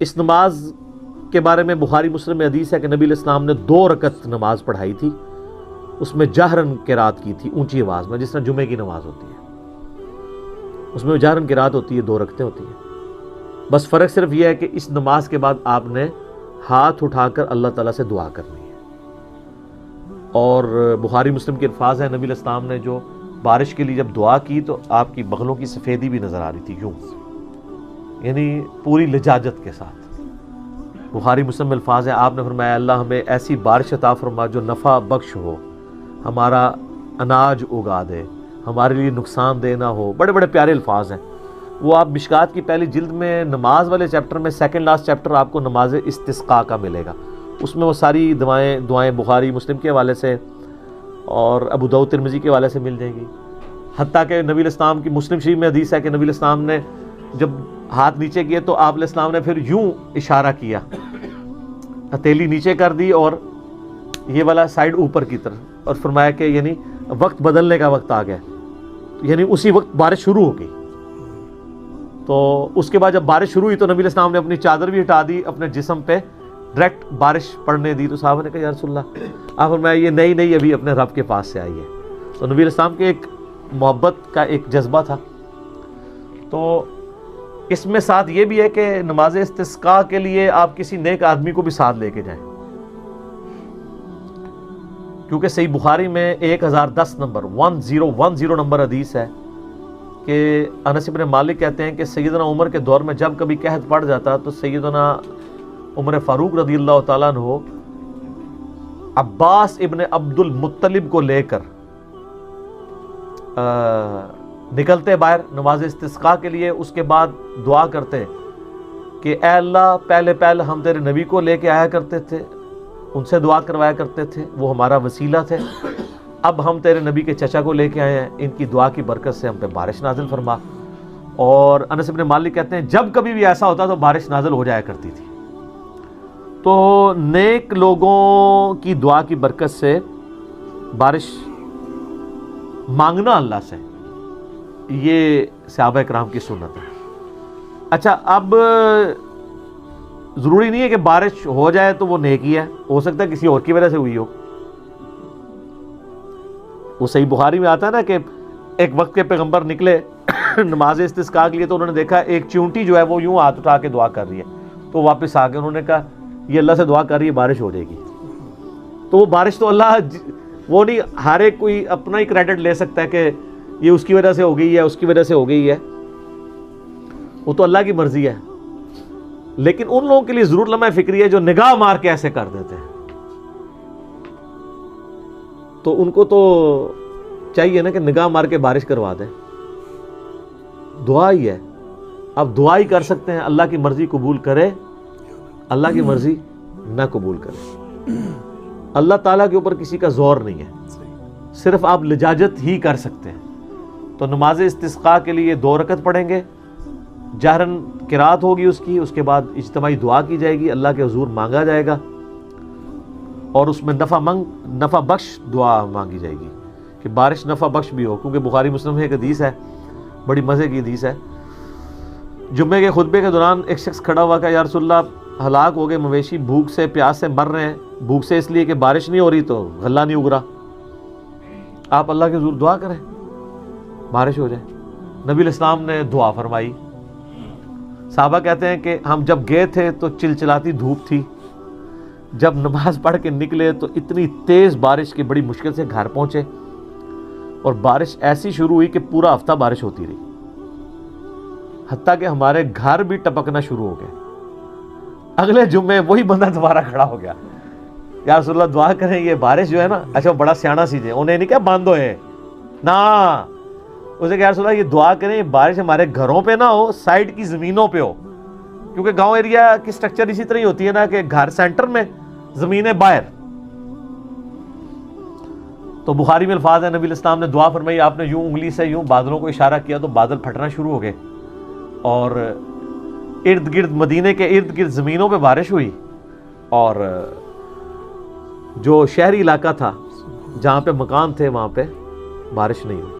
اس نماز کے بارے میں بخاری مسلم میں حدیث ہے کہ نبی علیہ السلام نے 2 رکعت نماز پڑھائی تھی، اس میں جہرن قرات کی تھی، اونچی آواز میں، جس طرح جمعے کی نماز ہوتی ہے اس میں جہرن قرات ہوتی ہے، 2 رکعتیں ہوتی ہیں۔ بس فرق صرف یہ ہے کہ اس نماز کے بعد آپ نے ہاتھ اٹھا کر اللہ تعالیٰ سے دعا کرنی ہے۔ اور بخاری مسلم کے الفاظ ہیں، نبی علیہ السلام نے جو بارش کے لیے جب دعا کی تو آپ کی بغلوں کی سفیدی بھی نظر آ رہی تھی، یوں، یعنی پوری لجاجت کے ساتھ۔ بخاری مسلم میں الفاظ ہیں، آپ نے فرمایا اللہ ہمیں ایسی بارش عطا فرما جو نفع بخش ہو، ہمارا اناج اگا دے، ہمارے لیے نقصان دہ نہ ہو۔ بڑے بڑے پیارے الفاظ ہیں، وہ آپ مشکات کی پہلی جلد میں نماز والے چیپٹر میں سیکنڈ لاسٹ چیپٹر آپ کو نماز استسقاء کا ملے گا، اس میں وہ ساری دعائیں بخاری مسلم کے حوالے سے اور ابو داؤد ترمذی کے حوالے سے مل جائیں گی۔ حتیٰ کہ نبی علیہ السلام کی مسلم شریف میں حدیث ہے کہ نبی علیہ السلام نے جب ہاتھ نیچے کیے تو آپ علیہ السلام نے پھر یوں اشارہ کیا، ہتھیلی نیچے کر دی اور یہ والا سائیڈ اوپر کی طرف، اور فرمایا کہ یعنی وقت بدلنے کا وقت آ گیا، یعنی اسی وقت بارش شروع ہو گئی۔ تو اس کے بعد جب بارش شروع ہوئی تو نبی علیہ السلام نے اپنی چادر بھی ہٹا دی، اپنے جسم پہ ڈائریکٹ بارش پڑنے دی۔ تو صحابہ نے کہا یا رسول اللہ، آپ فرمایا یہ نہیں ابھی اپنے رب کے پاس سے آئی ہے۔ تو نبی علیہ السلام کے ایک محبت کا ایک جذبہ تھا۔ تو اس میں ساتھ یہ بھی ہے کہ نماز استسقاء کے لیے آپ کسی نیک آدمی کو بھی ساتھ لے کے جائیں، کیونکہ صحیح بخاری میں 1010 نمبر 1010 نمبر حدیث ہے کہ انس بن مالک کہتے ہیں کہ سیدنا عمر کے دور میں جب کبھی قحط پڑ جاتا تو سیدنا عمر فاروق رضی اللہ تعالیٰ عنہ عباس ابن عبد المطلب کو لے کر نکلتے باہر نماز استسقاء کے لیے۔ اس کے بعد دعا کرتے کہ اے اللہ، پہلے ہم تیرے نبی کو لے کے آیا کرتے تھے، ان سے دعا کروایا کرتے تھے، وہ ہمارا وسیلہ تھے، اب ہم تیرے نبی کے چچا کو لے کے آئے ہیں، ان کی دعا کی برکت سے ہم پہ بارش نازل فرما۔ اور انس بن مالک کہتے ہیں جب کبھی بھی ایسا ہوتا تو بارش نازل ہو جایا کرتی تھی۔ تو نیک لوگوں کی دعا کی برکت سے بارش مانگنا اللہ سے، یہ صحابہ کرام کی سنت ہے۔ اچھا، اب ضروری نہیں ہے کہ بارش ہو جائے تو وہ نیکی ہے، ہو سکتا ہے کسی اور کی وجہ سے ہوئی ہو۔ وہ صحیح بخاری میں آتا ہے نا کہ ایک وقت کے پیغمبر نکلے نماز استسقاء کے لیے تو انہوں نے دیکھا ایک چونٹی جو ہے وہ یوں ہاتھ اٹھا کے دعا کر رہی ہے، تو واپس آ کے انہوں نے کہا یہ اللہ سے دعا کر رہی ہے، بارش ہو جائے گی۔ تو وہ بارش تو اللہ، وہ نہیں ہر ایک کوئی اپنا ہی کریڈٹ لے سکتا ہے کہ یہ اس کی وجہ سے ہو گئی ہے، اس کی وجہ سے ہو گئی ہے، وہ تو اللہ کی مرضی ہے۔ لیکن ان لوگوں کے لیے ضرور لمحہ فکری ہے جو نگاہ مار کے ایسے کر دیتے ہیں، تو ان کو تو چاہیے نا کہ نگاہ مار کے بارش کروا دیں۔ دعا ہی ہے، اب دعا ہی کر سکتے ہیں، اللہ کی مرضی قبول کرے، اللہ کی مرضی نہ قبول کرے۔ اللہ تعالیٰ کے اوپر کسی کا زور نہیں ہے، صرف آپ لجاجت ہی کر سکتے ہیں۔ تو نماز استسقاء کے لیے 2 رکعت پڑھیں گے، جہرن قرات ہوگی اس کے بعد اجتماعی دعا کی جائے گی، اللہ کے حضور مانگا جائے گا، اور اس میں نفع بخش دعا مانگی جائے گی کہ بارش نفع بخش بھی ہو، کیونکہ بخاری مسلم میں ایک حدیث ہے، بڑی مزے کی حدیث ہے۔ جمعے کے خطبے کے دوران ایک شخص کھڑا ہوا کہ یا رسول اللہ، ہلاک ہو گئے مویشی، بھوک سے پیاس سے مر رہے ہیں، بھوک سے اس لیے کہ بارش نہیں ہو رہی تو غلہ نہیں اگ رہا، آپ اللہ کے حضور دعا کریں بارش ہو جائے۔ نبی علیہ السلام نے دعا فرمائی۔ صحابہ کہتے ہیں کہ ہم جب گئے تھے تو چلچلاتی دھوپ تھی، جب نماز پڑھ کے نکلے تو اتنی تیز بارش کہ بڑی مشکل سے گھر پہنچے، اور بارش ایسی شروع ہوئی کہ پورا ہفتہ بارش ہوتی رہی، حتیٰ کہ ہمارے گھر بھی ٹپکنا شروع ہو گئے۔ اگلے جمعے وہی بندہ دوبارہ کھڑا ہو گیا، یا رسول اللہ دعا کریں یہ بارش جو ہے نا، اچھا وہ بڑا سیانا سی جائے، انہیں نہیں کہا بند ہوئے نا، اسے کہا رسول اللہ یہ دعا کریں یہ بارش ہمارے گھروں پہ نہ ہو، سائڈ کی زمینوں پہ ہو، کیونکہ گاؤں ایریا کی سٹرکچر اسی طرح ہی ہوتی ہے نا کہ گھر سینٹر میں، زمینیں باہر۔ تو بخاری میں الفاظ ہے نبی علیہ السلام نے دعا فرمائی، آپ نے یوں انگلی سے یوں بادلوں کو اشارہ کیا تو بادل پھٹنا شروع ہو گئے، اور ارد گرد مدینے کے ارد گرد زمینوں پہ بارش ہوئی، اور جو شہری علاقہ تھا جہاں پہ مکان تھے وہاں پہ بارش نہیں ہوئی۔